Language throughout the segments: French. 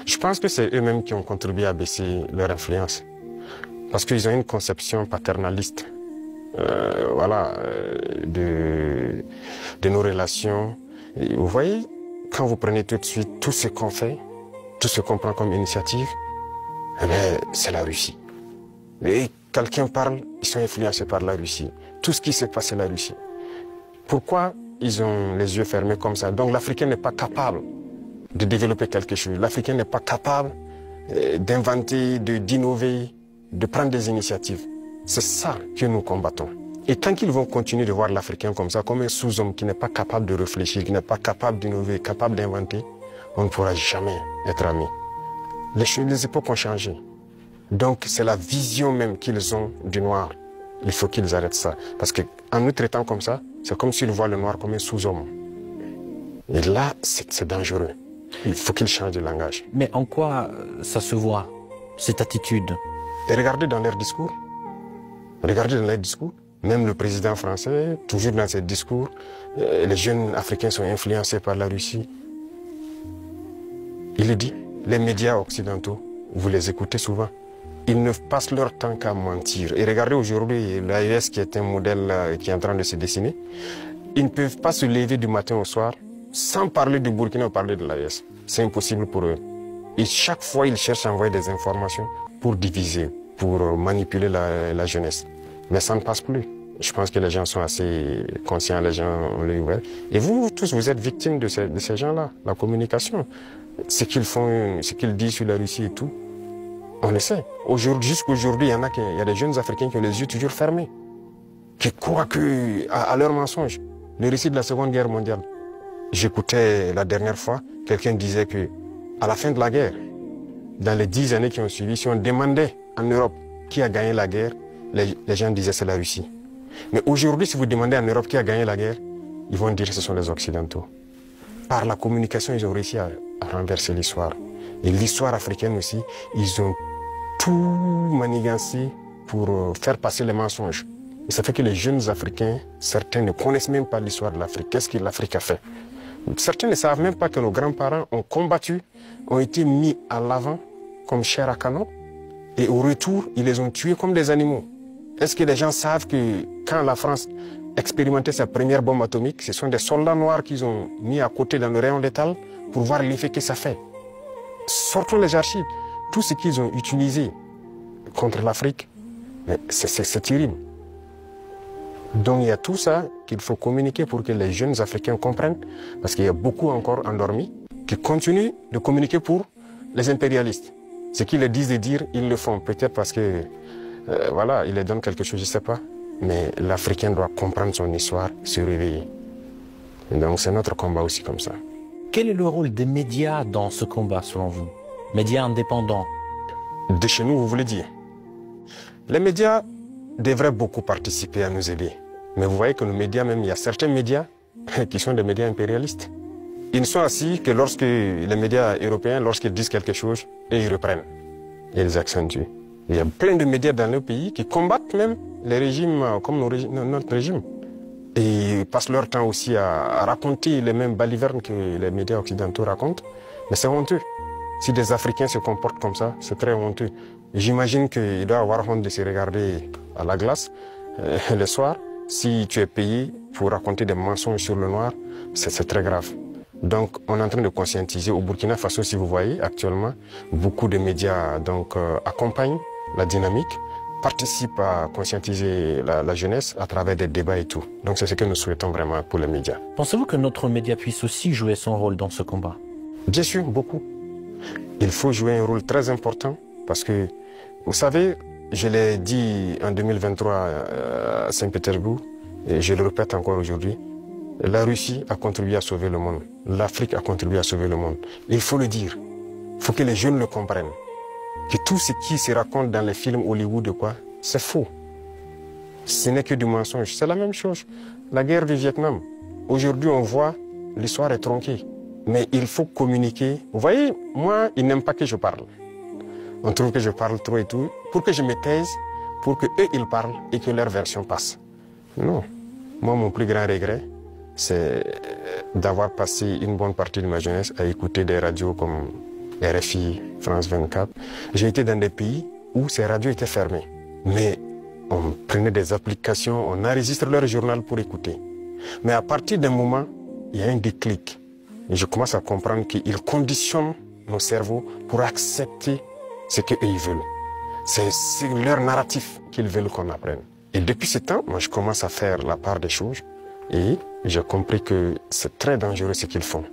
Je pense que c'est eux-mêmes qui ont contribué à baisser leur influence. Parce qu'ils ont une conception paternaliste de nos relations. Et vous voyez, quand vous prenez tout de suite tout ce qu'on fait, tout ce qu'on prend comme initiative, eh bien, c'est la Russie. Et quelqu'un parle, ils sont influencés par la Russie. Tout ce qui se passe, c'est la Russie. Pourquoi ils ont les yeux fermés comme ça? Donc l'Africain n'est pas capable de développer quelque chose. L'Africain n'est pas capable d'inventer, d'innover, de prendre des initiatives. C'est ça que nous combattons. Et tant qu'ils vont continuer de voir l'Africain comme ça, comme un sous-homme qui n'est pas capable de réfléchir, qui n'est pas capable d'innover, capable d'inventer, on ne pourra jamais être amis. Les époques ont changé. Donc c'est la vision même qu'ils ont du noir. Il faut qu'ils arrêtent ça. Parce qu'en nous traitant comme ça, c'est comme s'ils voient le noir comme un sous-homme. Et là, c'est dangereux. Il faut qu'ils changent de langage. Mais en quoi ça se voit, cette attitude? Et regardez dans leurs discours. Regardez dans leurs discours. Même le président français, toujours dans ses discours, les jeunes Africains sont influencés par la Russie. Il le dit, les médias occidentaux, vous les écoutez souvent, ils ne passent leur temps qu'à mentir. Et regardez aujourd'hui l'AES qui est un modèle qui est en train de se dessiner. Ils ne peuvent pas se lever du matin au soir sans parler du Burkina ou parler de l'AES. C'est impossible pour eux. Et chaque fois, ils cherchent à envoyer des informations pour diviser, pour manipuler la jeunesse. Mais ça ne passe plus. Je pense que les gens sont assez conscients, les gens ont l'œil ouvert. Et vous tous, vous êtes victimes de ces gens-là, la communication. Ce qu'ils font, ce qu'ils disent sur la Russie et tout, on le sait. Jusqu'à aujourd'hui, il y a des jeunes Africains qui ont les yeux toujours fermés, qui croient à leurs mensonges. Le récit de la Seconde Guerre mondiale. J'écoutais la dernière fois, quelqu'un disait que à la fin de la guerre, dans les 10 années qui ont suivi, si on demandait en Europe qui a gagné la guerre, les gens disaient c'est la Russie. Mais aujourd'hui, si vous demandez en Europe qui a gagné la guerre, ils vont dire que ce sont les Occidentaux. Par la communication, ils ont réussi à renverser l'histoire. Et l'histoire africaine aussi, ils ont tout manigancé pour faire passer les mensonges. Et ça fait que les jeunes Africains, certains ne connaissent même pas l'histoire de l'Afrique. Qu'est-ce que l'Afrique a fait? Certains ne savent même pas que nos grands-parents ont combattu, ont été mis à l'avant comme chair à canon. Et au retour, ils les ont tués comme des animaux. Est-ce que les gens savent que quand la France expérimentait sa première bombe atomique, ce sont des soldats noirs qu'ils ont mis à côté dans le rayon létal pour voir l'effet que ça fait? Sortons les archives. Tout ce qu'ils ont utilisé contre l'Afrique, c'est terrible. Donc il y a tout ça qu'il faut communiquer pour que les jeunes Africains comprennent, parce qu'il y a beaucoup encore endormis qui continuent de communiquer pour les impérialistes. Ce qu'ils les disent de dire, ils le font. Peut-être parce que, voilà, ils les donnent quelque chose, je ne sais pas. Mais l'Africain doit comprendre son histoire, se réveiller. Et donc c'est notre combat aussi comme ça. Quel est le rôle des médias dans ce combat, selon vous? Médias indépendants? De chez nous, vous voulez dire? Les médias devraient beaucoup participer à nous aider. Mais vous voyez que nos médias, même, il y a certains médias qui sont des médias impérialistes. Ils ne sont assis que lorsque les médias européens, lorsqu'ils disent quelque chose, et ils reprennent. Et ils accentuent. Il y a plein de médias dans nos pays qui combattent même les régimes comme notre régime. Et ils passent leur temps aussi à raconter les mêmes balivernes que les médias occidentaux racontent. Mais c'est honteux. Si des Africains se comportent comme ça, c'est très honteux. J'imagine qu'il doit avoir honte de se regarder à la glace le soir. Si tu es payé pour raconter des mensonges sur le noir, c'est très grave. Donc, on est en train de conscientiser. Au Burkina Faso, si vous voyez, actuellement, beaucoup de médias accompagnent la dynamique, participent à conscientiser la jeunesse à travers des débats et tout. Donc, c'est ce que nous souhaitons vraiment pour les médias. Pensez-vous que notre média puisse aussi jouer son rôle dans ce combat? Bien sûr, beaucoup. Il faut jouer un rôle très important parce que, vous savez, je l'ai dit en 2023 à Saint-Pétersbourg, et je le répète encore aujourd'hui, la Russie a contribué à sauver le monde. L'Afrique a contribué à sauver le monde. Il faut le dire. Il faut que les jeunes le comprennent. Que tout ce qui se raconte dans les films Hollywood, c'est faux. Ce n'est que du mensonge. C'est la même chose. La guerre du Vietnam. Aujourd'hui, on voit, l'histoire est tronquée. Mais il faut communiquer. Vous voyez, moi, ils n'aiment pas que je parle. On trouve que je parle trop et tout. Pour que je me taise, pour qu'eux, ils parlent et que leur version passe. Non. Moi, mon plus grand regret, c'est d'avoir passé une bonne partie de ma jeunesse à écouter des radios comme RFI, France 24. J'ai été dans des pays où ces radios étaient fermées. Mais on prenait des applications, on enregistre leur journal pour écouter. Mais à partir d'un moment, il y a un déclic. Et je commence à comprendre qu'ils conditionnent nos cerveaux pour accepter ce qu'eux ils veulent. C'est leur narratif qu'ils veulent qu'on apprenne. Et depuis ce temps, moi je commence à faire la part des choses et j'ai compris que c'est très dangereux ce qu'ils font.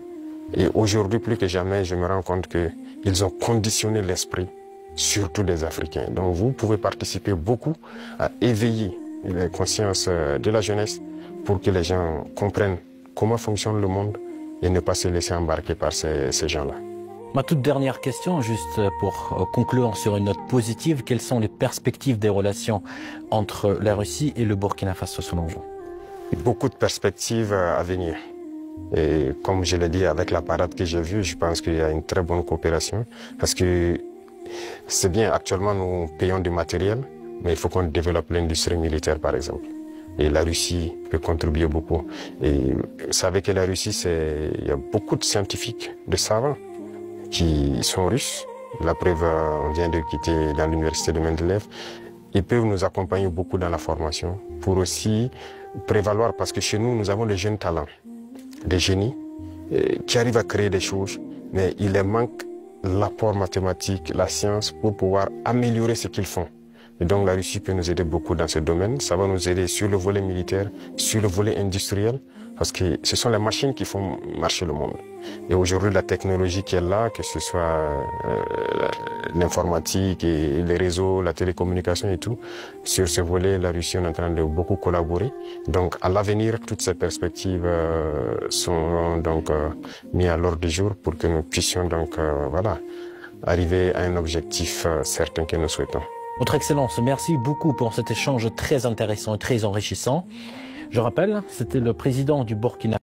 Et aujourd'hui, plus que jamais, je me rends compte qu'ils ont conditionné l'esprit, surtout des Africains. Donc vous pouvez participer beaucoup à éveiller les consciences de la jeunesse pour que les gens comprennent comment fonctionne le monde et ne pas se laisser embarquer par ces gens-là. Ma toute dernière question, juste pour conclure sur une note positive, quelles sont les perspectives des relations entre la Russie et le Burkina Faso selon vous? Beaucoup de perspectives à venir. Et comme je l'ai dit, avec la parade que j'ai vue, je pense qu'il y a une très bonne coopération. Parce que c'est bien, actuellement nous payons du matériel, mais il faut qu'on développe l'industrie militaire par exemple. Et la Russie peut contribuer beaucoup. Et vous savez que la Russie, il y a beaucoup de scientifiques, de savants qui sont russes. La preuve, on vient de quitter dans l'université de Mendeleev. Ils peuvent nous accompagner beaucoup dans la formation pour aussi prévaloir, parce que chez nous, nous avons des jeunes talents, des génies qui arrivent à créer des choses, mais il leur manque l'apport mathématique, la science pour pouvoir améliorer ce qu'ils font. Et donc la Russie peut nous aider beaucoup dans ce domaine. Ça va nous aider sur le volet militaire, sur le volet industriel, parce que ce sont les machines qui font marcher le monde. Et aujourd'hui, la technologie qui est là, que ce soit l'informatique et les réseaux, la télécommunication et tout, sur ce volet, la Russie est en train de beaucoup collaborer. Donc à l'avenir, toutes ces perspectives sont donc mises à l'ordre du jour pour que nous puissions donc arriver à un objectif certain que nous souhaitons. Votre Excellence, merci beaucoup pour cet échange très intéressant et très enrichissant. Je rappelle, c'était le président du Burkina